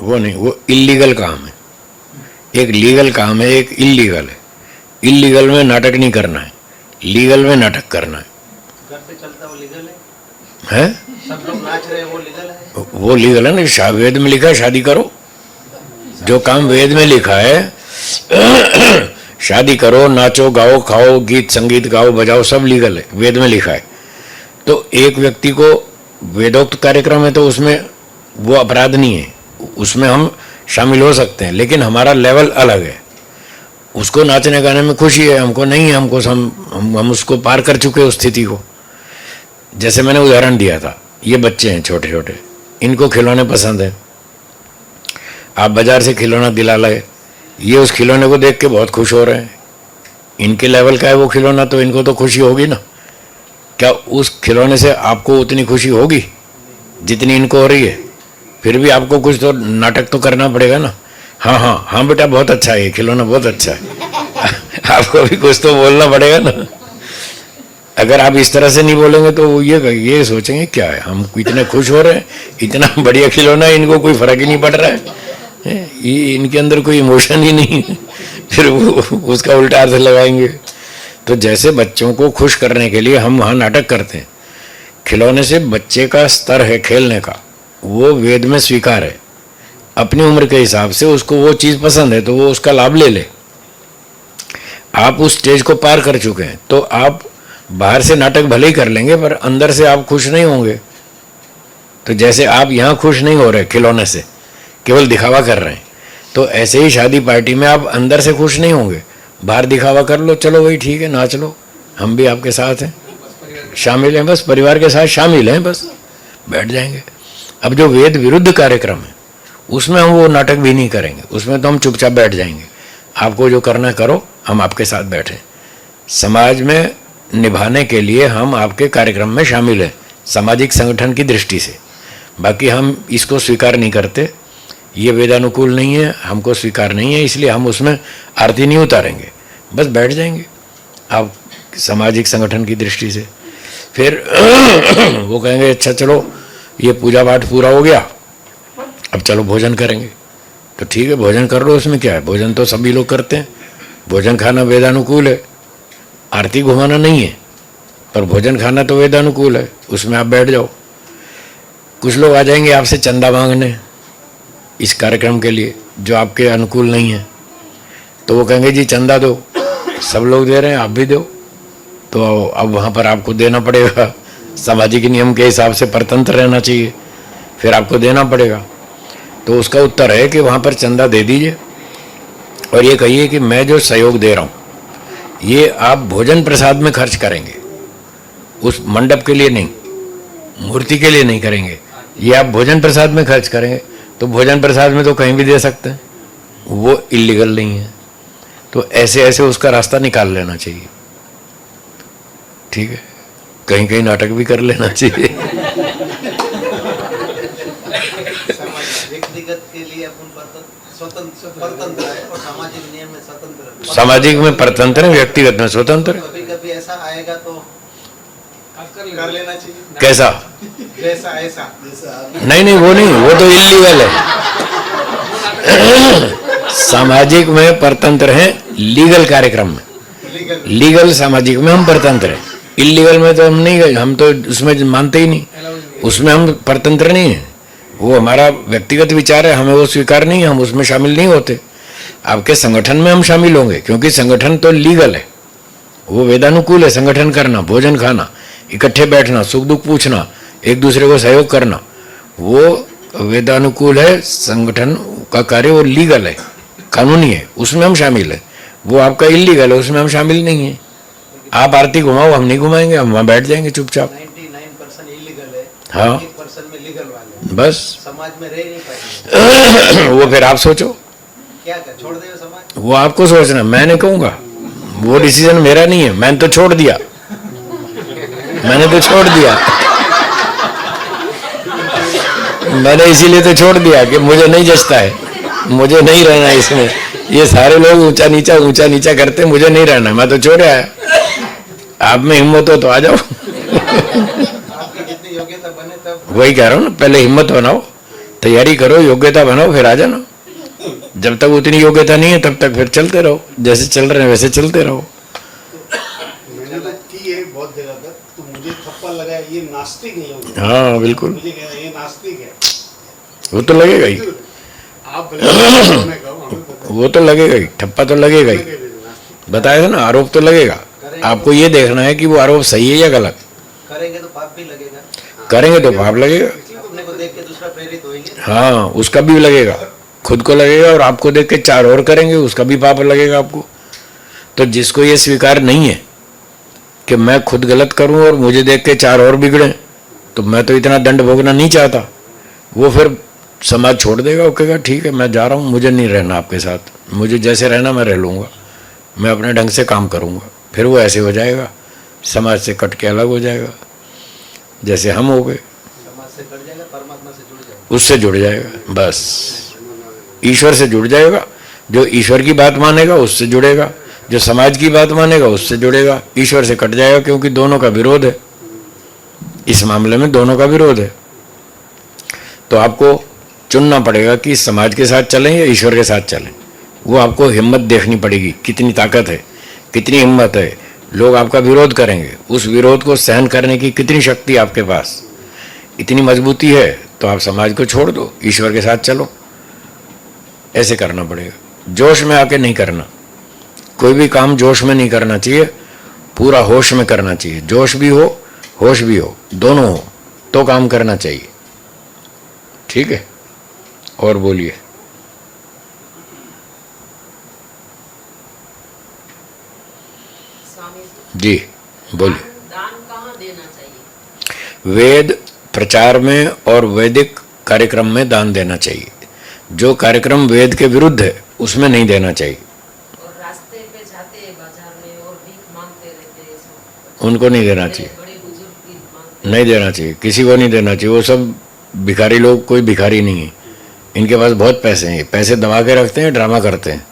वो नहीं, वो इल्लीगल काम है। एक लीगल काम है, एक इल्लीगल है। इल्लीगल में नाटक नहीं करना है, लीगल में नाटक करना है। घर पे चलता वो लीगल है? सब लोग नाच रहे हैं, वो लीगल है? वो लीगल है ना। वेद में लिखा है शादी करो, जो काम वेद में लिखा है शादी करो, नाचो, गाओ, खाओ, गीत संगीत गाओ, बजाओ, सब लीगल है, वेद में लिखा है। तो एक व्यक्ति को वेदोक्त कार्यक्रम है तो उसमें वो अपराध नहीं है, उसमें हम शामिल हो सकते हैं, लेकिन हमारा लेवल अलग है। उसको नाचने गाने में खुशी है, हमको नहीं है। हमको हम उसको पार कर चुके उस स्थिति को। जैसे मैंने उदाहरण दिया था, ये बच्चे हैं छोटे छोटे, इनको खिलौने पसंद है। आप बाजार से खिलौना दिला लाए, ये उस खिलौने को देख के बहुत खुश हो रहे हैं। इनके लेवल का है वो खिलौना, तो इनको तो खुशी होगी ना। क्या उस खिलौने से आपको उतनी खुशी होगी जितनी इनको हो रही है? फिर भी आपको कुछ तो नाटक तो करना पड़ेगा ना। हाँ हाँ हाँ बेटा, बहुत अच्छा है ये खिलौना, बहुत अच्छा है आपको भी कुछ तो बोलना पड़ेगा ना। अगर आप इस तरह से नहीं बोलेंगे तो वो ये सोचेंगे क्या है, हम इतने खुश हो रहे हैं, इतना बढ़िया खिलौना है, इनको कोई फर्क ही नहीं पड़ रहा है, ये इनके अंदर कोई इमोशन ही नहीं है। फिर वो उसका उल्टा अर्थ लगाएंगे। तो जैसे बच्चों को खुश करने के लिए हम वहाँ नाटक करते हैं, खिलौने से बच्चे का स्तर है खेलने का, वो वेद में स्वीकार है। अपनी उम्र के हिसाब से उसको वो चीज़ पसंद है तो वो उसका लाभ ले ले। आप उस स्टेज को पार कर चुके हैं तो आप बाहर से नाटक भले ही कर लेंगे पर अंदर से आप खुश नहीं होंगे। तो जैसे आप यहाँ खुश नहीं हो रहे खिलौने से, केवल दिखावा कर रहे हैं, तो ऐसे ही शादी पार्टी में आप अंदर से खुश नहीं होंगे। बाहर दिखावा कर लो, चलो वही ठीक है, नाच लो, हम भी आपके साथ हैं, शामिल हैं, बस परिवार के साथ शामिल हैं, बस बैठ जाएंगे। अब जो वेद विरुद्ध कार्यक्रम है उसमें हम वो नाटक भी नहीं करेंगे, उसमें तो हम चुपचाप बैठ जाएंगे। आपको जो करना करो, हम आपके साथ बैठे। समाज में निभाने के लिए हम आपके कार्यक्रम में शामिल हैं, सामाजिक संगठन की दृष्टि से। बाकी हम इसको स्वीकार नहीं करते, ये वेदानुकूल नहीं है, हमको स्वीकार नहीं है, इसलिए हम उसमें आरती नहीं उतारेंगे, बस बैठ जाएंगे आप सामाजिक संगठन की दृष्टि से। फिर वो कहेंगे अच्छा चलो ये पूजा पाठ पूरा हो गया, अब चलो भोजन करेंगे। तो ठीक है, भोजन कर लो, उसमें क्या है, भोजन तो सभी लोग करते हैं, भोजन खाना वेदानुकूल है, आरती घुमाना नहीं है, पर भोजन खाना तो वेदानुकूल है, उसमें आप बैठ जाओ। कुछ लोग आ जाएंगे आपसे चंदा मांगने इस कार्यक्रम के लिए जो आपके अनुकूल नहीं है, तो वो कहेंगे जी चंदा दो, सब लोग दे रहे हैं आप भी दो, तो अब वहाँ पर आपको देना पड़ेगा। सामाजिक नियम के हिसाब से परतंत्र रहना चाहिए, फिर आपको देना पड़ेगा। तो उसका उत्तर है कि वहाँ पर चंदा दे दीजिए और ये कहिए कि मैं जो सहयोग दे रहा हूँ ये आप भोजन प्रसाद में खर्च करेंगे, उस मंडप के लिए नहीं, मूर्ति के लिए नहीं करेंगे, ये आप भोजन प्रसाद में खर्च करेंगे। तो भोजन प्रसाद में तो कहीं भी दे सकते हैं, वो इलीगल नहीं है। तो ऐसे ऐसे उसका रास्ता निकाल लेना चाहिए, ठीक है, कहीं कहीं नाटक भी कर लेना चाहिए। व्यक्तिगत के लिए अपन स्वतंत्र है और सामाजिक नियम में स्वतंत्र, सामाजिक में परतंत्र है, व्यक्तिगत में स्वतंत्र। कभी कभी ऐसा आएगा तो कर लेना चाहिए। कैसा? जैसा ऐसा नहीं नहीं, वो नहीं, वो तो इलीगल है। सामाजिक में परतंत्र है, लीगल कार्यक्रम में, लीगल सामाजिक में हम परतंत्र हैं, इलीगल में तो हम नहीं गए, हम तो उसमें मानते ही नहीं, उसमें हम परतंत्र नहीं है। वो हमारा व्यक्तिगत विचार है, हमें वो स्वीकार नहीं है, हम उसमें शामिल नहीं होते। आपके संगठन में हम शामिल होंगे क्योंकि संगठन तो लीगल है, वो वेदानुकूल है। संगठन करना, भोजन खाना, इकट्ठे बैठना, सुख दुख पूछना, एक दूसरे को सहयोग करना, वो वेदानुकूल है। संगठन का कार्य वो लीगल है, कानूनी है, उसमें हम शामिल है। वो आपका इलीगल है, उसमें हम शामिल नहीं है। आप आरती घुमाओ, हम नहीं घुमाएंगे, हम वहाँ बैठ जाएंगे चुपचाप। 99% इलीगल है, हाँ 1% में लीगल वाले बस समाज में रह नहीं पाएंगे। वो फिर आप सोचो, क्या कर छोड़ दे समाज, वो आपको सोचना, मैं नहीं कहूँगा, वो डिसीजन मेरा नहीं है, मैंने तो छोड़ दिया, मैंने तो छोड़ दिया, मैंने इसीलिए तो छोड़ दिया कि मुझे नहीं जचता है, मुझे नहीं रहना है इसमें। ये सारे लोग ऊंचा नीचा करते, मुझे नहीं रहना, मैं तो छोड़ आया। आप में हिम्मत हो तो आ जाओ। आपकी जितनी योग्यता बने तब। वही कह रहा हूँ ना, पहले हिम्मत बनाओ, तैयारी करो, योग्यता बनाओ, फिर आ जाना। जब तक उतनी योग्यता नहीं है तब तक फिर चलते रहो, जैसे चल रहे हैं वैसे चलते रहो। मैंने तो की है बहुत जगह पर, तो मुझे थप्पड़ लगा ये नास्तिक नहीं होगा। हाँ बिल्कुल, मुझे कहा ये नास्तिक है। वो तो लगेगा ही, आप भले मैं कहूँ, हमें पता है। वो तो लगेगा ही, ठप्पा तो लगेगा ही। नास्तिक बताया था ना, आरोप तो लगेगा। आपको ये देखना है कि वो आरोप सही है या गलत। करेंगे तो पाप भी लगेगा, करेंगे तो पाप लगेगा। अपने को देख के दूसरा प्रेरित होंगे। हाँ, उसका भी लगेगा, खुद को लगेगा, और आपको देख के चार और करेंगे, उसका भी पाप लगेगा आपको। तो जिसको ये स्वीकार नहीं है कि मैं खुद गलत करूं और मुझे देख के चार और बिगड़े, तो मैं तो इतना दंड भोगना नहीं चाहता, वो फिर समाज छोड़ देगा। वो कहेगा ठीक है मैं जा रहा हूँ, मुझे नहीं रहना आपके साथ, मुझे जैसे रहना मैं रह लूँगा, मैं अपने ढंग से काम करूँगा। फिर वो ऐसे हो जाएगा, समाज से कट के अलग हो जाएगा, जैसे हम हो गए, समाज से कट जाएगा, परमात्मा से जुड़ जाएगा। उससे जुड़ जाएगा, बस ईश्वर से जुड़ जाएगा। जो ईश्वर की बात मानेगा उससे जुड़ेगा, जो समाज की बात मानेगा उससे जुड़ेगा, ईश्वर से कट जाएगा, क्योंकि दोनों का विरोध है। इस मामले में दोनों का विरोध है। तो आपको चुनना पड़ेगा कि समाज के साथ चलें या ईश्वर के साथ चलें। वो आपको हिम्मत देखनी पड़ेगी, कितनी ताकत है, कितनी हिम्मत है। लोग आपका विरोध करेंगे, उस विरोध को सहन करने की कितनी शक्ति आपके पास, इतनी मजबूती है, तो आप समाज को छोड़ दो, ईश्वर के साथ चलो। ऐसे करना पड़ेगा, जोश में आके नहीं करना। कोई भी काम जोश में नहीं करना चाहिए, पूरा होश में करना चाहिए। जोश भी हो, होश भी हो, दोनों हो तो काम करना चाहिए। ठीक है, और बोलिए। जी बोलिए। दान कहाँ देना चाहिए? वेद प्रचार में और वैदिक कार्यक्रम में दान देना चाहिए। जो कार्यक्रम वेद के विरुद्ध है उसमें नहीं देना चाहिए। और रास्ते पे जाते हैं बाजार में और भीख मांगते रहते हैं, उनको नहीं देना चाहिए, बड़े बुजुर्ग भी मांगते नहीं देना चाहिए, किसी को नहीं देना चाहिए। वो सब भिखारी लोग, कोई भिखारी नहीं है, इनके पास बहुत पैसे हैं, पैसे दबा के रखते हैं, ड्रामा करते हैं,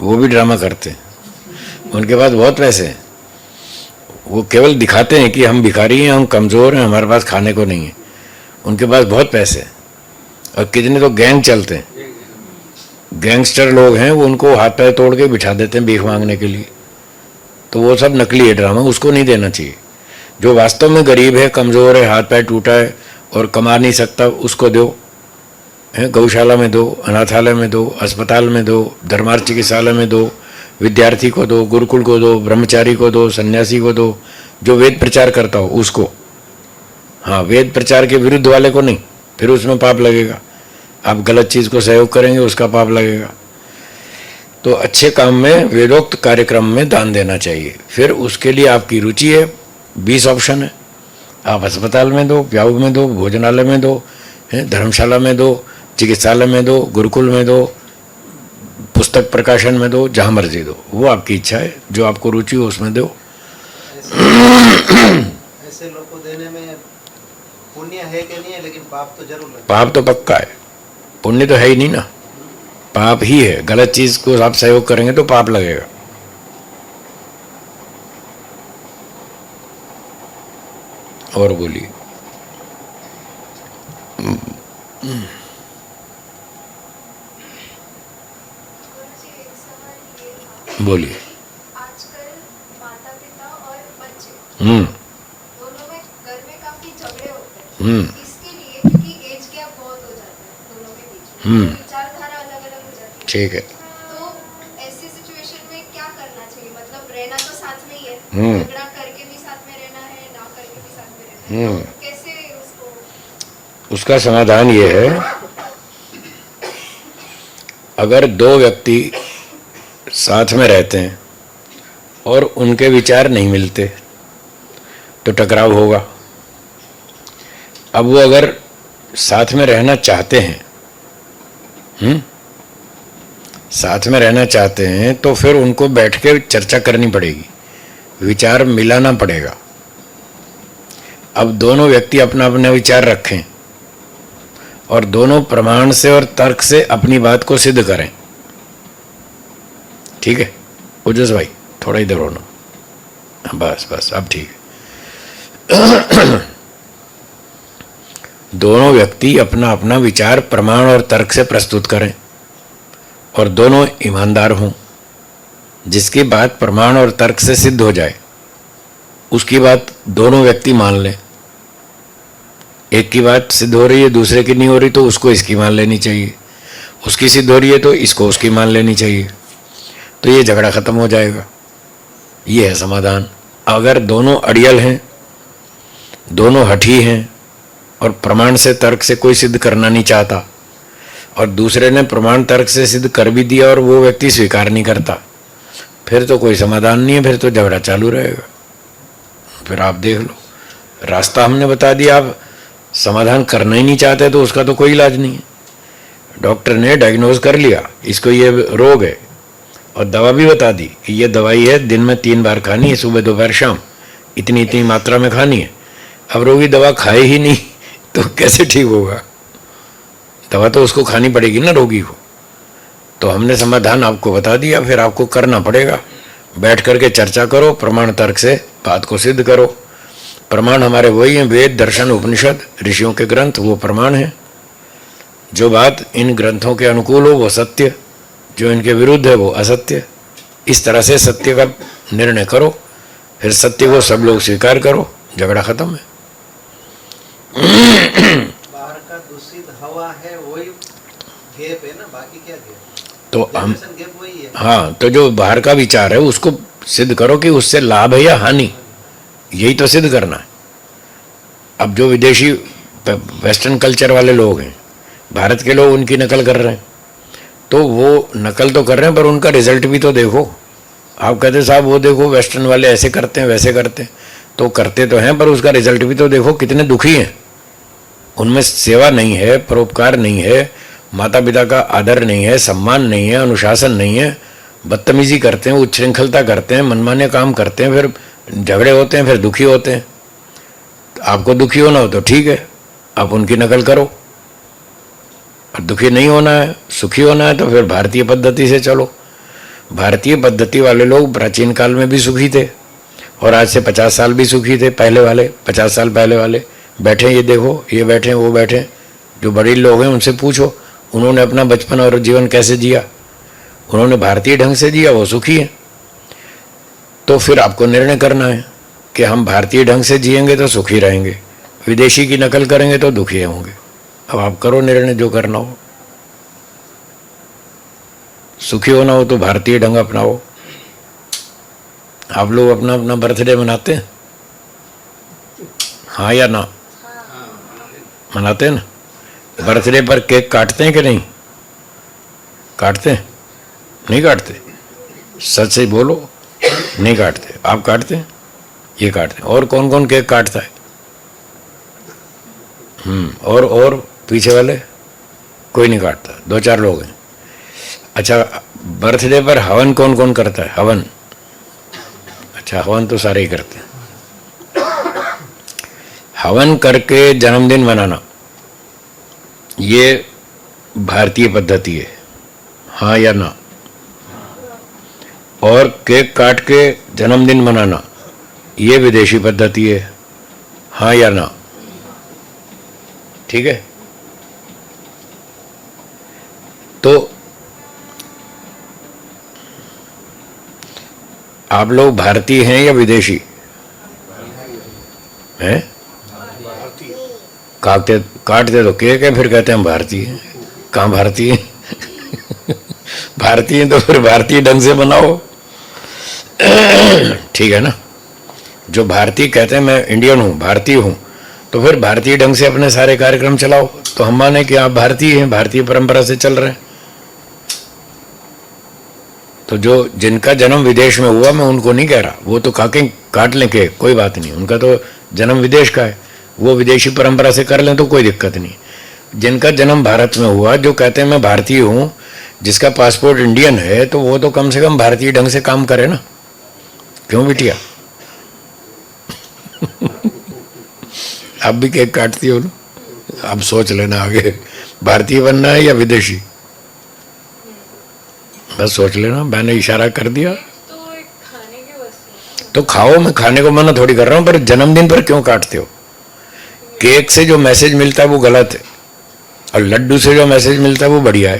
वो भी ड्रामा करते हैं, उनके पास बहुत पैसे हैं। वो केवल दिखाते हैं कि हम भिखारी हैं, हम कमज़ोर हैं, हमारे पास खाने को नहीं है। उनके पास बहुत पैसे हैं। और कितने तो गैंग चलते हैं, गैंगस्टर लोग हैं, वो उनको हाथ पैर तोड़ के बिठा देते हैं भीख मांगने के लिए। तो वो सब नकली है ड्रामा, उसको नहीं देना चाहिए। जो वास्तव में गरीब है, कमज़ोर है, हाथ पैर टूटा है और कमा नहीं सकता, उसको दो। है, गौशाला में दो, अनाथालय में दो, अस्पताल में दो, धर्मार्थ चिकित्सालय में दो, विद्यार्थी को दो, गुरुकुल को दो, ब्रह्मचारी को दो, सन्यासी को दो, जो वेद प्रचार करता हो उसको। हाँ, वेद प्रचार के विरुद्ध वाले को नहीं, फिर उसमें पाप लगेगा। आप गलत चीज़ को सहयोग करेंगे, उसका पाप लगेगा। तो अच्छे काम में, वेदोक्त कार्यक्रम में दान देना चाहिए। फिर उसके लिए आपकी रुचि है, 20 ऑप्शन है। आप अस्पताल में दो, प्याऊ में दो, भोजनालय में दो, धर्मशाला में दो, चिकित्सालय में दो, गुरुकुल में दो, पुस्तक प्रकाशन में दो, जहाँ मर्जी दो, वो आपकी इच्छा है, जो आपको रुचि हो उसमें दो। ऐसे लोग को देने में पुण्य है कि नहीं है, लेकिन पाप तो जरूर लगता है। पाप तो पक्का है, पुण्य तो है ही नहीं ना, पाप ही है। गलत चीज को आप सहयोग करेंगे तो पाप लगेगा। और बोलिए। बोलिए। आजकल माता पिता और बच्चे दोनों में घर में काफी झगड़े होते हैं। इसके लिए क्योंकि एज गैप बहुत हो जाता है दोनों के बीच में, विचारधारा अलग अलग हो जाती है। ठीक है। तो ऐसी सिचुएशन में क्या करना चाहिए? मतलब रहना तो साथ में ही है, झगड़ा करके भी साथ में रहना है, ना करके भी साथ में रहना है, तो कैसे उसको? उसका समाधान ये है, अगर दो व्यक्ति साथ में रहते हैं और उनके विचार नहीं मिलते तो टकराव होगा। अब वो अगर साथ में रहना चाहते हैं, साथ में रहना चाहते हैं, तो फिर उनको बैठ के चर्चा करनी पड़ेगी, विचार मिलाना पड़ेगा। अब दोनों व्यक्ति अपना अपना विचार रखें और दोनों प्रमाण से और तर्क से अपनी बात को सिद्ध करें। ठीक है ओजस भाई, थोड़ा इधर होना, बस बस अब ठीक है। दोनों व्यक्ति अपना अपना विचार प्रमाण और तर्क से प्रस्तुत करें और दोनों ईमानदार हों। जिसकी बात प्रमाण और तर्क से सिद्ध हो जाए उसकी बात दोनों व्यक्ति मान लें। एक की बात सिद्ध हो रही है, दूसरे की नहीं हो रही, तो उसको इसकी मान लेनी चाहिए। उसकी सिद्ध हो रही है तो इसको उसकी मान लेनी चाहिए। तो ये झगड़ा खत्म हो जाएगा। ये है समाधान। अगर दोनों अड़ियल हैं, दोनों हठी हैं और प्रमाण से तर्क से कोई सिद्ध करना नहीं चाहता और दूसरे ने प्रमाण तर्क से सिद्ध कर भी दिया और वो व्यक्ति स्वीकार नहीं करता, फिर तो कोई समाधान नहीं है, फिर तो झगड़ा चालू रहेगा। फिर आप देख लो, रास्ता हमने बता दिया, आप समाधान करना ही नहीं चाहते तो उसका तो कोई इलाज नहीं है। डॉक्टर ने डायग्नोज कर लिया इसको ये रोग है और दवा भी बता दी कि ये दवाई है, दिन में 3 बार खानी है, सुबह दोपहर शाम, इतनी इतनी मात्रा में खानी है। अब रोगी दवा खाए ही नहीं तो कैसे ठीक होगा? दवा तो उसको खानी पड़ेगी ना रोगी को। तो हमने समाधान आपको बता दिया, फिर आपको करना पड़ेगा। बैठ करके चर्चा करो, प्रमाण तर्क से बात को सिद्ध करो। प्रमाण हमारे वही हैं, वेद, दर्शन, उपनिषद, ऋषियों के ग्रंथ, वो प्रमाण है। जो बात इन ग्रंथों के अनुकूल हो वो सत्य, जो इनके विरुद्ध है वो असत्य। इस तरह से सत्य का निर्णय करो, फिर सत्य को सब लोग स्वीकार करो, झगड़ा खत्म है। बाहर का दूषित हवा है वही गैप है ना, बाकी क्या गैप? तो हम गैप वही है। हाँ, तो जो बाहर का विचार है उसको सिद्ध करो कि उससे लाभ है या हानि, यही तो सिद्ध करना है। अब जो विदेशी वेस्टर्न कल्चर वाले लोग हैं, भारत के लोग उनकी नकल कर रहे हैं, तो वो नकल तो कर रहे हैं पर उनका रिजल्ट भी तो देखो। आप कहते साहब वो देखो वेस्टर्न वाले ऐसे करते हैं वैसे करते हैं, तो करते तो हैं पर उसका रिजल्ट भी तो देखो, कितने दुखी हैं। उनमें सेवा नहीं है, परोपकार नहीं है, माता पिता का आदर नहीं है, सम्मान नहीं है, अनुशासन नहीं है, बदतमीजी करते हैं, उच्छृंखलता करते हैं, मनमाने काम करते हैं, फिर झगड़े होते हैं, फिर दुखी होते हैं। आपको दुखी होना हो तो ठीक है, आप उनकी नकल करो, और दुखी नहीं होना है, सुखी होना है तो फिर भारतीय पद्धति से चलो। भारतीय पद्धति वाले लोग प्राचीन काल में भी सुखी थे और आज से 50 साल भी सुखी थे। पहले वाले 50 साल पहले वाले बैठे, ये देखो, ये बैठे, वो बैठे, जो बड़े लोग हैं उनसे पूछो उन्होंने अपना बचपन और जीवन कैसे जिया। उन्होंने भारतीय ढंग से जिया, वो सुखी है। तो फिर आपको निर्णय करना है कि हम भारतीय ढंग से जिएंगे तो सुखी रहेंगे, विदेशी की नकल करेंगे तो दुखी होंगे। अब आप करो निर्णय जो करना हो। सुखी होना हो तो भारतीय ढंग अपनाओ। आप लोग अपना अपना बर्थडे मनाते हैं, हाँ या ना? मनाते हैं ना? बर्थडे पर केक काटते हैं कि नहीं काटते हैं? नहीं काटते? सच से बोलो, नहीं काटते। आप काटते हैं? ये काटते हैं। और कौन कौन केक काटता है? और पीछे वाले कोई नहीं काटता, 2-4 लोग हैं। अच्छा, बर्थडे पर हवन कौन कौन करता है? हवन, अच्छा हवन तो सारे ही करते हैं। हवन करके जन्मदिन मनाना ये भारतीय पद्धति है, हाँ या ना? और केक काट के जन्मदिन मनाना ये विदेशी पद्धति है, हाँ या ना? ठीक है। तो आप लोग भारतीय हैं या विदेशी हैं? काटते तो केक है, फिर कहते हैं हम भारतीय हैं। कहाँ भारतीय हैं? भारतीय हैं तो फिर भारतीय ढंग से बनाओ, ठीक है ना? जो भारतीय कहते हैं मैं इंडियन हूँ, भारतीय हूँ, तो फिर भारतीय ढंग से अपने सारे कार्यक्रम चलाओ, तो हम माने कि आप भारतीय हैं, भारतीय परंपरा से चल रहे हैं। तो जो जिनका जन्म विदेश में हुआ मैं उनको नहीं कह रहा, वो तो काट लें के कोई बात नहीं, उनका तो जन्म विदेश का है, वो विदेशी परंपरा से कर लें तो कोई दिक्कत नहीं। जिनका जन्म भारत में हुआ, जो कहते हैं मैं भारतीय हूँ, जिसका पासपोर्ट इंडियन है, तो वो तो कम से कम भारतीय ढंग से काम करे ना, क्यों बिटिया? आप भी केक काटती हो ना? अब सोच लेना आगे भारतीय बनना है या विदेशी, बस सोच लेना। मैंने इशारा कर दिया तो एक खाने की वस्तु तो खाओ, मैं खाने को मना थोड़ी कर रहा हूँ, पर जन्मदिन पर क्यों काटते हो? केक से जो मैसेज मिलता है वो गलत है, और लड्डू से जो मैसेज मिलता है वो बढ़िया है।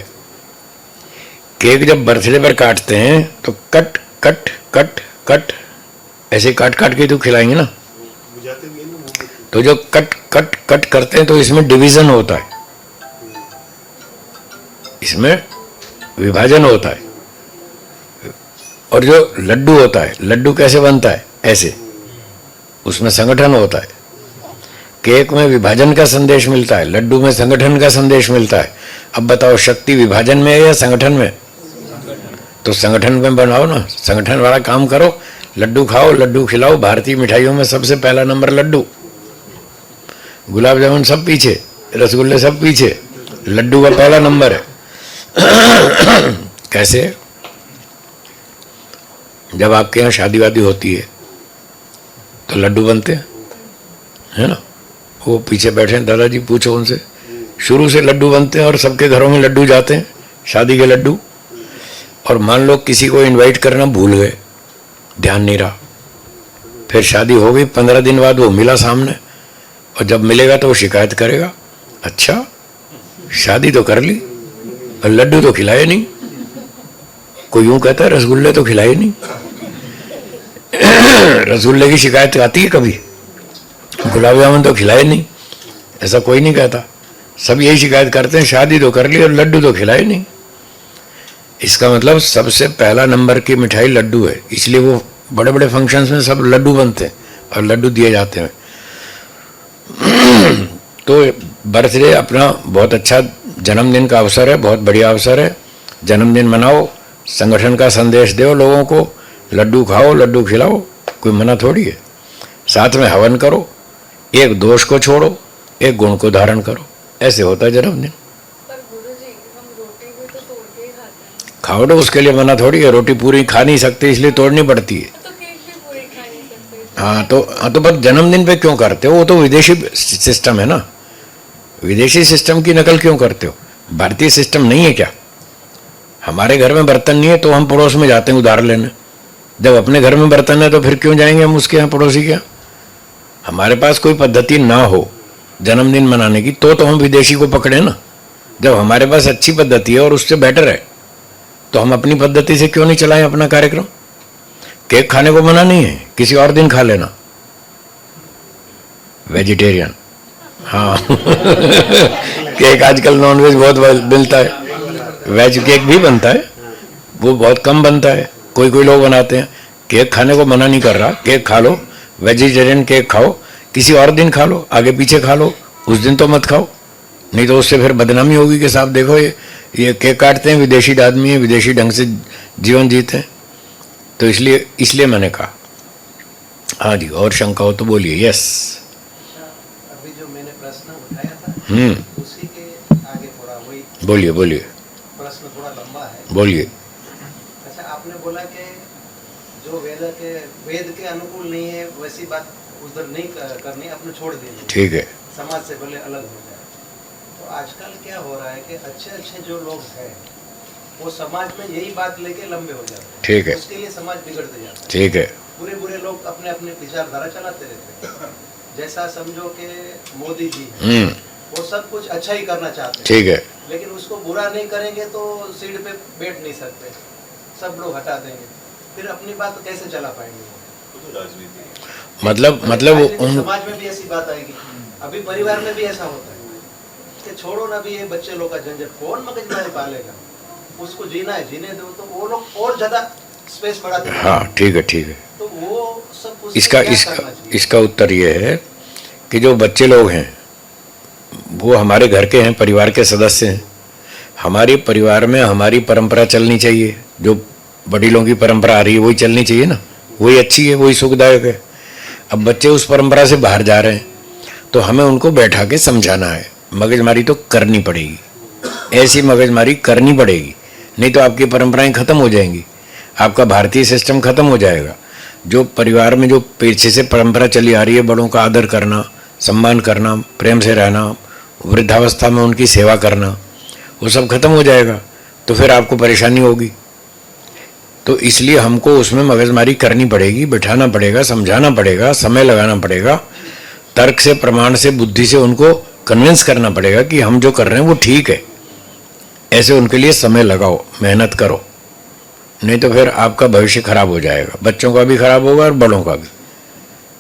केक जब बर्थडे पर काटते हैं तो कट कट कट कट ऐसे काट काट के तो खिलाएंगे ना, बुझाते भी है ना मोमबत्ती। तो जो कट कट कट करते हैं तो इसमें डिवीजन होता है, इसमें विभाजन होता है। और जो लड्डू होता है, लड्डू कैसे बनता है? ऐसे, उसमें संगठन होता है। केक में विभाजन का संदेश मिलता है, लड्डू में संगठन का संदेश मिलता है। अब बताओ शक्ति विभाजन में है या संगठन में? तो संगठन में बनाओ ना, संगठन वाला काम करो। लड्डू खाओ, लड्डू खिलाओ। भारतीय मिठाइयों में सबसे पहला नंबर लड्डू, गुलाब जामुन सब पीछे, रसगुल्ले सब पीछे, लड्डू का पहला नंबर है। कैसे? जब आपके यहाँ शादी वादी होती है तो लड्डू बनते हैं, है ना? वो पीछे बैठे हैं दादाजी, पूछो उनसे। शुरू से लड्डू बनते हैं और सबके घरों में लड्डू जाते हैं, शादी के लड्डू। और मान लो किसी को इनवाइट करना भूल गए, ध्यान नहीं रहा, फिर शादी हो गई, 15 दिन बाद वो मिला सामने, और जब मिलेगा तो वो शिकायत करेगा, अच्छा शादी तो कर ली और लड्डू तो खिलाए नहीं। कोई यूं कहता है रसगुल्ले तो खिलाए नहीं। रसगुल्ले की शिकायत आती है कभी? गुलाब जामुन तो खिलाए नहीं, ऐसा कोई नहीं कहता। सब यही शिकायत करते हैं, शादी तो कर ली और लड्डू तो खिलाए नहीं। इसका मतलब सबसे पहला नंबर की मिठाई लड्डू है, इसलिए वो बड़े बड़े फंक्शंस में सब लड्डू बनते हैं और लड्डू दिए जाते हैं। तो बर्थडे अपना बहुत अच्छा जन्मदिन का अवसर है, बहुत बढ़िया अवसर है। जन्मदिन मनाओ, संगठन का संदेश दो लोगों को, लड्डू खाओ, लड्डू खिलाओ, कोई मना थोड़ी है। साथ में हवन करो, एक दोष को छोड़ो, एक गुण को धारण करो, ऐसे होता है जन्मदिन। पर गुरुजी हम रोटी भी तो तोड़ के ही खाते हैं। खाओ तो उसके लिए मना थोड़ी है, रोटी पूरी खा नहीं सकते इसलिए तोड़नी पड़ती है। तो केक भी पूरी खा नहीं सकते। हाँ तो बस जन्मदिन पे क्यों करते हो? वो तो विदेशी सिस्टम है ना, विदेशी सिस्टम की नकल क्यों करते हो? भारतीय सिस्टम नहीं है क्या? हमारे घर में बर्तन नहीं है तो हम पड़ोस में जाते हैं उधार लेने। जब अपने घर में बर्तन है तो फिर क्यों जाएंगे हम उसके यहाँ, पड़ोसी के यहाँ? हमारे पास कोई पद्धति ना हो जन्मदिन मनाने की तो हम विदेशी को पकड़े ना। जब हमारे पास अच्छी पद्धति है और उससे बेटर है तो हम अपनी पद्धति से क्यों नहीं चलाएं अपना कार्यक्रम? केक खाने को मना नहीं है, किसी और दिन खा लेना, वेजिटेरियन। हाँ केक आजकल नॉनवेज बहुत मिलता है, वेज केक भी बनता है, वो बहुत कम बनता है, कोई कोई लोग बनाते हैं। केक खाने को मना नहीं कर रहा, केक खा लो, वेजिटेरियन केक खाओ, किसी और दिन खा लो, आगे पीछे खा लो, उस दिन तो मत खाओ, नहीं तो उससे फिर बदनामी होगी कि साहब देखो ये केक काटते हैं, विदेशी आदमी है, विदेशी ढंग से जीवन जीते हैं। तो इसलिए मैंने कहा। हाँ जी, और शंका हो तो बोलिए। यस, अभी जो मैंने प्रश्न उठाया था उसी के आगे थोड़ा वही बोलिए प्रश्न थोड़ा लंबा है। बोलिए। अच्छा, आपने बोला कि जो वेद के अनुकूल नहीं है वैसी बात उधर नहीं करनी, अपने छोड़ देनी, ठीक है। समाज से भले अलग हो जाए। तो आजकल क्या हो रहा है कि अच्छे अच्छे जो लोग हैं वो समाज में यही बात लेके लंबे हो जाते हैं, ठीक है, उसके लिए समाज बिगड़ते जाता है। ठीक है। बुरे बुरे लोग अपने अपने विचारधारा चलाते रहते हैं। जैसा समझो कि मोदी जी हैं, वो सब कुछ अच्छा ही करना चाहते हैं, ठीक है, लेकिन उसको बुरा नहीं करेंगे तो सीट पे बैठ नहीं सकते, सब लोग हटा देंगे, फिर अपनी बात कैसे चला पाएंगे? मतलब समाज में भी ऐसी बात आएगी, अभी परिवार में भी ऐसा होता है कि छोड़ो ना, भी ये बच्चे लोग का झंझट कौन मगजमारी पालेगा, उसको जीना है जीने दो, तो वो लोग और ज्यादा स्पेस बढ़ाते हैं। हाँ ठीक है, ठीक है। तो वो सब उसमें इसका क्या इसका करना चाहिए? इसका उत्तर ये है कि जो बच्चे लोग हैं वो हमारे घर के हैं, परिवार के सदस्य हैं। हमारी परिवार में हमारी परंपरा चलनी चाहिए, जो बड़ीलों की परंपरा आ रही है वही चलनी चाहिए ना, वही अच्छी है, वही सुखदायक है। अब बच्चे उस परंपरा से बाहर जा रहे हैं तो हमें उनको बैठा के समझाना है, मगजमारी तो करनी पड़ेगी, ऐसी मगजमारी करनी पड़ेगी, नहीं तो आपकी परंपराएं खत्म हो जाएंगी, आपका भारतीय सिस्टम खत्म हो जाएगा। जो परिवार में जो पीछे से परंपरा चली आ रही है, बड़ों का आदर करना, सम्मान करना, प्रेम से रहना, वृद्धावस्था में उनकी सेवा करना, वो सब खत्म हो जाएगा, तो फिर आपको परेशानी होगी। तो इसलिए हमको उसमें मगजमारी करनी पड़ेगी, बिठाना पड़ेगा, समझाना पड़ेगा, समय लगाना पड़ेगा, तर्क से, प्रमाण से, बुद्धि से उनको कन्विंस करना पड़ेगा कि हम जो कर रहे हैं वो ठीक है। ऐसे उनके लिए समय लगाओ, मेहनत करो, नहीं तो फिर आपका भविष्य खराब हो जाएगा, बच्चों का भी खराब होगा और बड़ों का भी।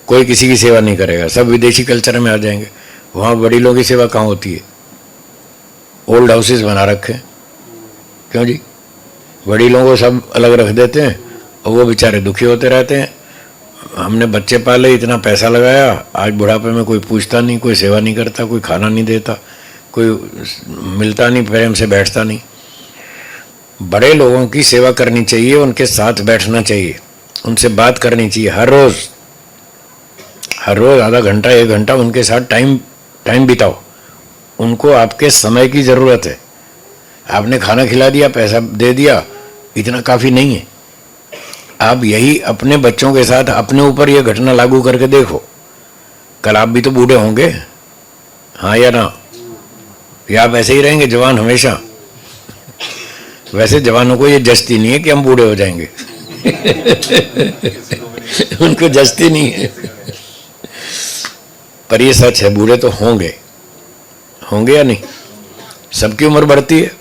कोई किसी की सेवा नहीं करेगा, सब विदेशी कल्चर में आ जाएंगे। वहाँ वडीलों की सेवा कहाँ होती है? ओल्ड हाउसेस बना रखे, क्यों जी? वडीलों को सब अलग रख देते हैं और वो बेचारे दुखी होते रहते हैं। हमने बच्चे पाले, इतना पैसा लगाया, आज बुढ़ापे में कोई पूछता नहीं, कोई सेवा नहीं करता, कोई खाना नहीं देता, कोई मिलता नहीं, प्रेम से बैठता नहीं। बड़े लोगों की सेवा करनी चाहिए, उनके साथ बैठना चाहिए, उनसे बात करनी चाहिए हर रोज़ आधा घंटा 1 घंटा उनके साथ टाइम बिताओ। उनको आपके समय की ज़रूरत है। आपने खाना खिला दिया, पैसा दे दिया, इतना काफ़ी नहीं है। आप यही अपने बच्चों के साथ अपने ऊपर यह घटना लागू करके देखो, कल आप भी तो बूढ़े होंगे, हाँ या ना? या आप ऐसे ही रहेंगे जवान हमेशा? वैसे जवानों को ये जचती नहीं है कि हम बूढ़े हो जाएंगे उनको जचती नहीं है, पर ये सच है, बूढ़े तो होंगे या नहीं? सबकी उम्र बढ़ती है।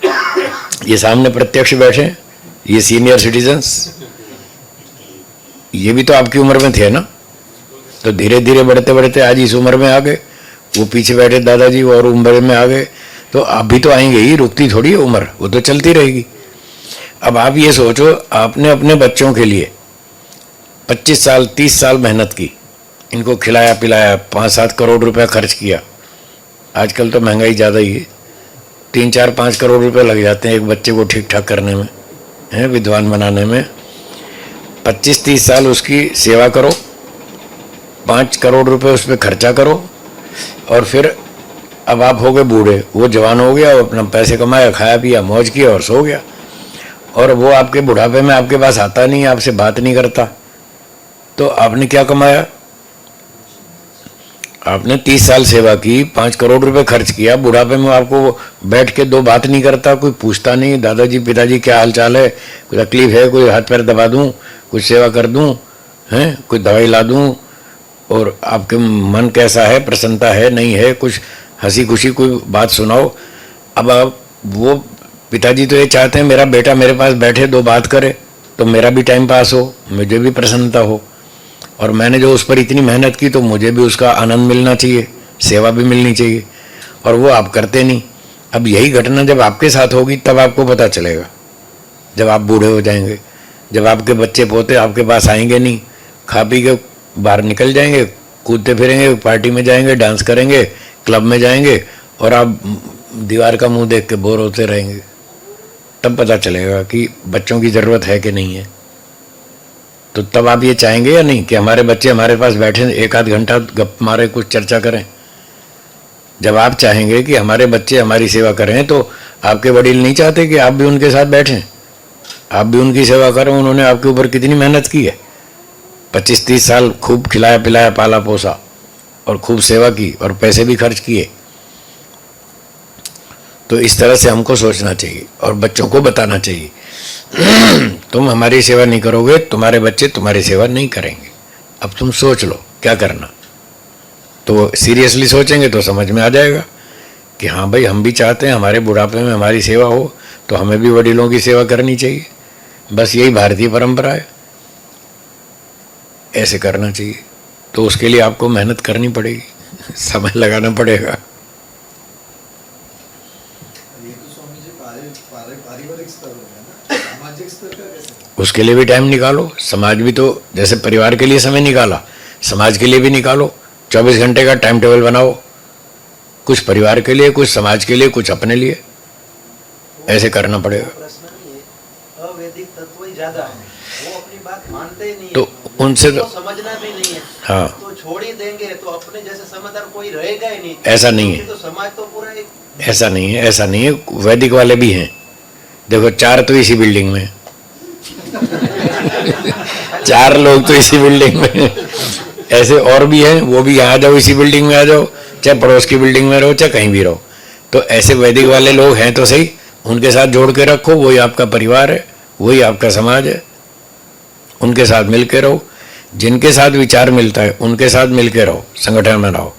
ये सामने प्रत्यक्ष बैठे हैं, ये सीनियर सिटीजन्स, ये भी तो आपकी उम्र में थे ना, तो धीरे धीरे बढ़ते बढ़ते आज इस उम्र में आ गए। वो पीछे बैठे दादाजी वो और उम्र में आ गए, तो आप भी तो आएंगे ही, रुकती थोड़ी है उम्र, वो तो चलती रहेगी। अब आप ये सोचो, आपने अपने बच्चों के लिए 25 साल 30 साल मेहनत की, इनको खिलाया पिलाया, 5-7 करोड़ रुपया खर्च किया। आजकल तो महंगाई ज़्यादा ही है, 3-4-5 करोड़ रुपए लग जाते हैं एक बच्चे को ठीक ठाक करने में, हैं, विद्वान बनाने में। 25-30 साल उसकी सेवा करो, 5 करोड़ रुपए उस पर खर्चा करो, और फिर अब आप हो गए बूढ़े, वो जवान हो गया, वो अपना पैसे कमाया, खाया पिया, मौज किया और सो गया। और वो आपके बुढ़ापे में आपके पास आता नहीं, आपसे बात नहीं करता, तो आपने क्या कमाया? आपने 30 साल सेवा की, 5 करोड़ रुपए खर्च किया, बुढ़ापे में आपको बैठ के 2 बात नहीं करता, कोई पूछता नहीं, दादाजी पिताजी क्या हाल चाल है, कोई तकलीफ है, कोई हाथ पैर दबा दूं, कुछ सेवा कर दूं, हैं, कोई दवाई ला दूं, और आपके मन कैसा है, प्रसन्नता है नहीं है, कुछ हंसी खुशी कोई बात सुनाओ। अब आप वो पिताजी तो ये चाहते हैं मेरा बेटा मेरे पास बैठे, 2 बात करे, तो मेरा भी टाइम पास हो, मुझे भी प्रसन्नता हो, और मैंने जो उस पर इतनी मेहनत की तो मुझे भी उसका आनंद मिलना चाहिए, सेवा भी मिलनी चाहिए, और वो आप करते नहीं। अब यही घटना जब आपके साथ होगी तब आपको पता चलेगा, जब आप बूढ़े हो जाएंगे, जब आपके बच्चे पोते आपके पास आएंगे नहीं, खा पी के बाहर निकल जाएंगे, कूदते फिरेंगे, पार्टी में जाएंगे, डांस करेंगे, क्लब में जाएंगे, और आप दीवार का मुंह देख के बोर होते रहेंगे। तब पता चलेगा कि बच्चों की ज़रूरत है कि नहीं है। तो तब आप ये चाहेंगे या नहीं कि हमारे बच्चे हमारे पास बैठे 1-8 घंटा गप मारे, कुछ चर्चा करें? जब आप चाहेंगे कि हमारे बच्चे हमारी सेवा करें, तो आपके वडील नहीं चाहते कि आप भी उनके साथ बैठें, आप भी उनकी सेवा करें? उन्होंने आपके ऊपर कितनी मेहनत की है, 25-30 साल खूब खिलाया पिलाया, पाला पोसा, और खूब सेवा की, और पैसे भी खर्च किए। तो इस तरह से हमको सोचना चाहिए और बच्चों को बताना चाहिए तुम हमारी सेवा नहीं करोगे, तुम्हारे बच्चे तुम्हारी सेवा नहीं करेंगे। अब तुम सोच लो क्या करना। तो सीरियसली सोचेंगे तो समझ में आ जाएगा कि हाँ भाई, हम भी चाहते हैं हमारे बुढ़ापे में हमारी सेवा हो, तो हमें भी वडीलों की सेवा करनी चाहिए। बस यही भारतीय परंपरा है, ऐसे करना चाहिए। तो उसके लिए आपको मेहनत करनी पड़ेगी, समय लगाना पड़ेगा। उसके लिए भी टाइम निकालो। समाज भी तो, जैसे परिवार के लिए समय निकाला, समाज के लिए भी निकालो। 24 घंटे का टाइम टेबल बनाओ, कुछ परिवार के लिए, कुछ समाज के लिए, कुछ अपने लिए, ऐसे करना पड़ेगा। प्रश्न नहीं है, अवैदिक तत्व ही ज्यादा है, वो अपनी बात मानते ही नहीं, तो उनसे तो समझना भी नहीं है, हाँ, तो छोड़ ही देंगे, तो अपने जैसे समझदार कोई रहेगा ही नहीं। ऐसा नहीं है, तो समाज तो पूरा एक, ऐसा नहीं है, ऐसा नहीं है। वैदिक वाले भी हैं, देखो 4 तो इसी बिल्डिंग में 4 लोग तो इसी बिल्डिंग में, ऐसे और भी हैं, वो भी यहाँ आ जाओ, इसी बिल्डिंग में आ जाओ, चाहे पड़ोस की बिल्डिंग में रहो, चाहे कहीं भी रहो। तो ऐसे वैदिक वाले लोग हैं तो सही, उनके साथ जोड़ के रखो, वही आपका परिवार है, वही आपका समाज है, उनके साथ मिल के रहो। जिनके साथ विचार मिलता है उनके साथ मिल के रहो, संगठन में रहो,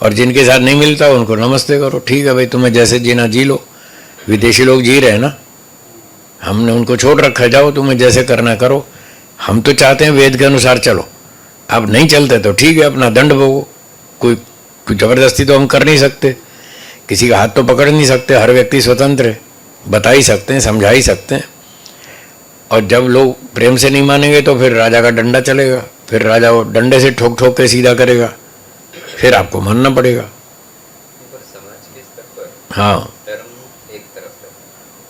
और जिनके साथ नहीं मिलता उनको नमस्ते करो, ठीक है भाई तुम्हें जैसे जीना जी लो। विदेशी लोग जी रहे हैं ना, हमने उनको छोड़ रखा है, जाओ तुम्हें जैसे करना करो। हम तो चाहते हैं वेद के अनुसार चलो, आप नहीं चलते तो ठीक है अपना दंड भोगो। कोई जबरदस्ती तो हम कर नहीं सकते, किसी का हाथ तो पकड़ नहीं सकते, हर व्यक्ति स्वतंत्र है, बता ही सकते हैं, समझा ही सकते हैं। और जब लोग प्रेम से नहीं मानेंगे तो फिर राजा का डंडा चलेगा, फिर राजा वो डंडे से ठोक ठोक के सीधा करेगा, फिर आपको मानना पड़ेगा। पर समाज के स्तर पर हाँ, धर्म एक तरफ है,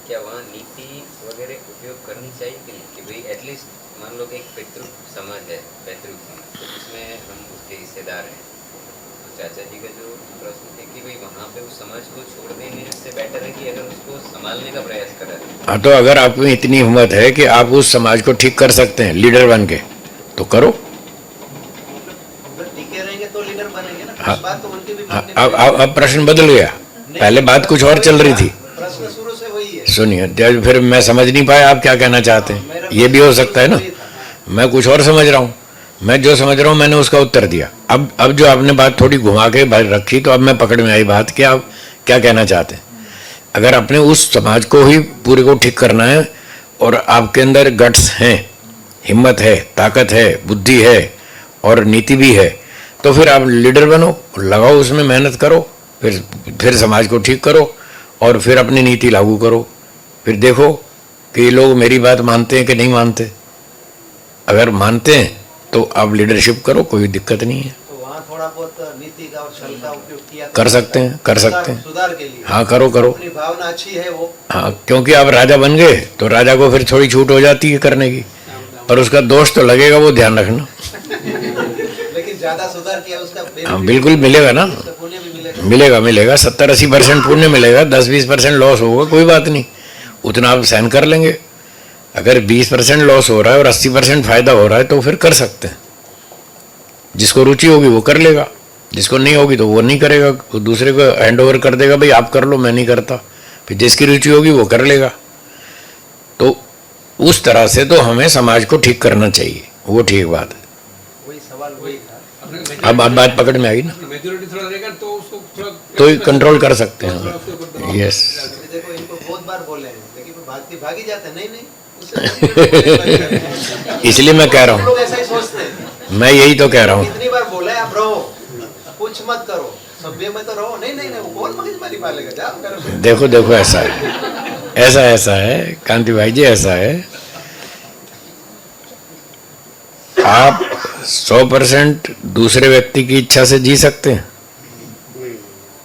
क्या वहाँ नीति वगैरह उपयोग करनी चाहिए कि नहीं? कि भाई एटलीस्ट मान लो कि एक पैतृक समाज है, पैतृक समाज, तो उसमें हम उसके हिस्सेदार हैं। तो चाचा जी का जो प्रश्न थे कि भाई वहाँ पे उस समाज को छोड़ देने से बेटर है कि अगर उसको संभालने का प्रयास करा जाए। हाँ, तो अगर आप में इतनी हिम्मत है कि आप उस समाज को ठीक कर सकते हैं लीडर बन के, तो करो। अगर टिके रहेंगे तो लीडर बनेंगे ना। हाँ। इस बात तो उनकी भी हाँ, माननी अब प्रश्न बदल गया, पहले बात कुछ और चल रही थी। प्रश्न शुरू से वही है। सुनिए, जब फिर मैं समझ नहीं पाया आप क्या कहना चाहते हैं, ये भी हो सकता है ना, मैं कुछ और समझ रहा हूँ। मैं जो समझ रहा हूँ मैंने उसका उत्तर दिया। अब जो आपने बात थोड़ी घुमा के रखी तो अब मैं पकड़ में आई बात कि आप क्या कहना चाहते हैं। अगर आपने उस समाज को ही पूरे को ठीक करना है और आपके अंदर गट्स हैं, हिम्मत है, ताकत है, बुद्धि है और नीति भी है, तो फिर आप लीडर बनो, लगाओ उसमें मेहनत करो, फिर समाज को ठीक करो और फिर अपनी नीति लागू करो। फिर देखो कि लोग मेरी बात मानते हैं कि नहीं मानते। अगर मानते हैं तो आप लीडरशिप करो, कोई दिक्कत नहीं है। तो वहाँ थोड़ा बहुत नीति का और छल का उपयोग किया कर सकते हैं, कर सकते हैं। सुधार के लिए। हाँ, करो करो। अपनी भावना अच्छी है वो। हाँ, क्योंकि आप राजा बन गए तो राजा को फिर थोड़ी छूट हो जाती है करने की, पर उसका दोष तो लगेगा, वो ध्यान रखना। लेकिन ज्यादा सुधार किया उसका हाँ, बिल्कुल मिलेगा ना, उसका पुण्य भी मिलेगा। मिलेगा 70-80% पुण्य मिलेगा, 10-20% लॉस होगा, कोई बात नहीं, उतना आप सहन कर लेंगे। अगर 20% लॉस हो रहा है और 80% फायदा हो रहा है तो फिर कर सकते हैं। जिसको रुचि होगी वो कर लेगा, जिसको नहीं होगी तो वो नहीं करेगा, वो दूसरे को हैंड ओवर कर देगा, भाई आप कर लो मैं नहीं करता। फिर जिसकी रुचि होगी वो कर लेगा। तो उस तरह से तो हमें समाज को ठीक करना चाहिए, वो ठीक बात है। वही सवाल वही था। अब बात पकड़ में आई ना, मेजोरिटी थोड़ा रहेगा तो उसको थोड़ा तो कंट्रोल कर सकते हैं। यस, देखो इनको बहुत बार बोले हैं लेकिन वो भागी जाते हैं। नहीं नहीं इसलिए मैं कह रहा हूँ, लोग ऐसा ही सोचते हैं। मैं यही तो कह रहा हूँ। कितनी बार बोला है आप रहो, कुछ मत करो, सभ्य में तो रहो। नहीं नहीं नहीं, वो कौन मगजमारी पालेगा, जाओ करो। देखो ऐसा है, ऐसा है कांति भाई जी, ऐसा है आप 100% दूसरे व्यक्ति की इच्छा से जी सकते हैं,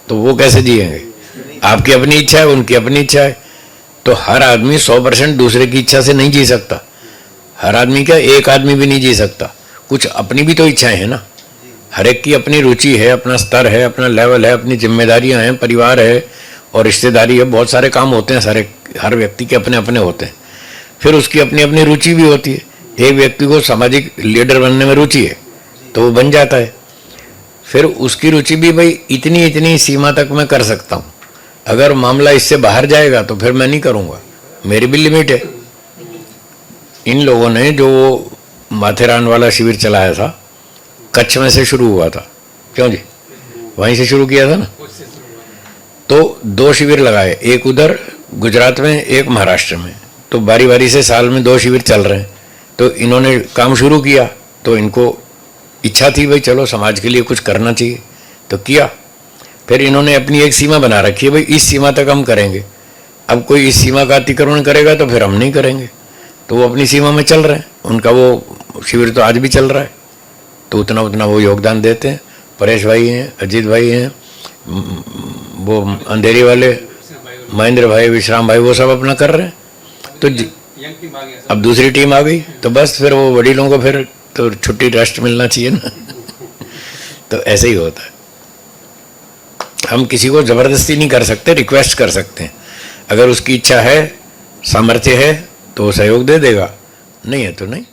तो वो कैसे जिएंगे? आपकी अपनी इच्छा है, उनकी अपनी इच्छा है, तो हर आदमी 100% दूसरे की इच्छा से नहीं जी सकता। हर आदमी क्या, एक आदमी भी नहीं जी सकता, कुछ अपनी भी तो इच्छाएं हैं ना। हर एक की अपनी रुचि है, अपना स्तर है, अपना लेवल है, अपनी जिम्मेदारियां हैं, परिवार है और रिश्तेदारी है, बहुत सारे काम होते हैं, हर व्यक्ति के अपने अपने होते हैं। फिर उसकी अपनी अपनी रुचि भी होती है। एक व्यक्ति को सामाजिक लीडर बनने में रुचि है तो वो बन जाता है, फिर उसकी रुचि भी भाई इतनी सीमा तक मैं कर सकता हूँ। अगर मामला इससे बाहर जाएगा तो फिर मैं नहीं करूँगा, मेरी भी लिमिट है। इन लोगों ने जो माथेरान वाला शिविर चलाया था, कच्छ में से शुरू हुआ था, क्यों जी, वहीं से शुरू किया था ना। तो 2 शिविर लगाए, एक उधर गुजरात में, एक महाराष्ट्र में, तो बारी बारी से साल में 2 शिविर चल रहे हैं। तो इन्होंने काम शुरू किया, तो इनको इच्छा थी भाई चलो समाज के लिए कुछ करना चाहिए, तो किया। फिर इन्होंने अपनी एक सीमा बना रखी है, भाई इस सीमा तक हम करेंगे। अब कोई इस सीमा का अतिक्रमण करेगा तो फिर हम नहीं करेंगे, तो वो अपनी सीमा में चल रहे हैं। उनका वो शिविर तो आज भी चल रहा है, तो उतना वो योगदान देते हैं। परेश भाई हैं, अजीत भाई हैं, वो अंधेरी वाले महेंद्र भाई, विश्राम भाई, वो सब अपना कर रहे हैं। तो अब दूसरी टीम आ गई, तो बस फिर वो वडीलों को फिर तो छुट्टी रेस्ट मिलना चाहिए ना। तो ऐसे ही होता है, हम किसी को जबरदस्ती नहीं कर सकते, रिक्वेस्ट कर सकते हैं। अगर उसकी इच्छा है, सामर्थ्य है तो वो सहयोग दे देगा, नहीं है तो नहीं।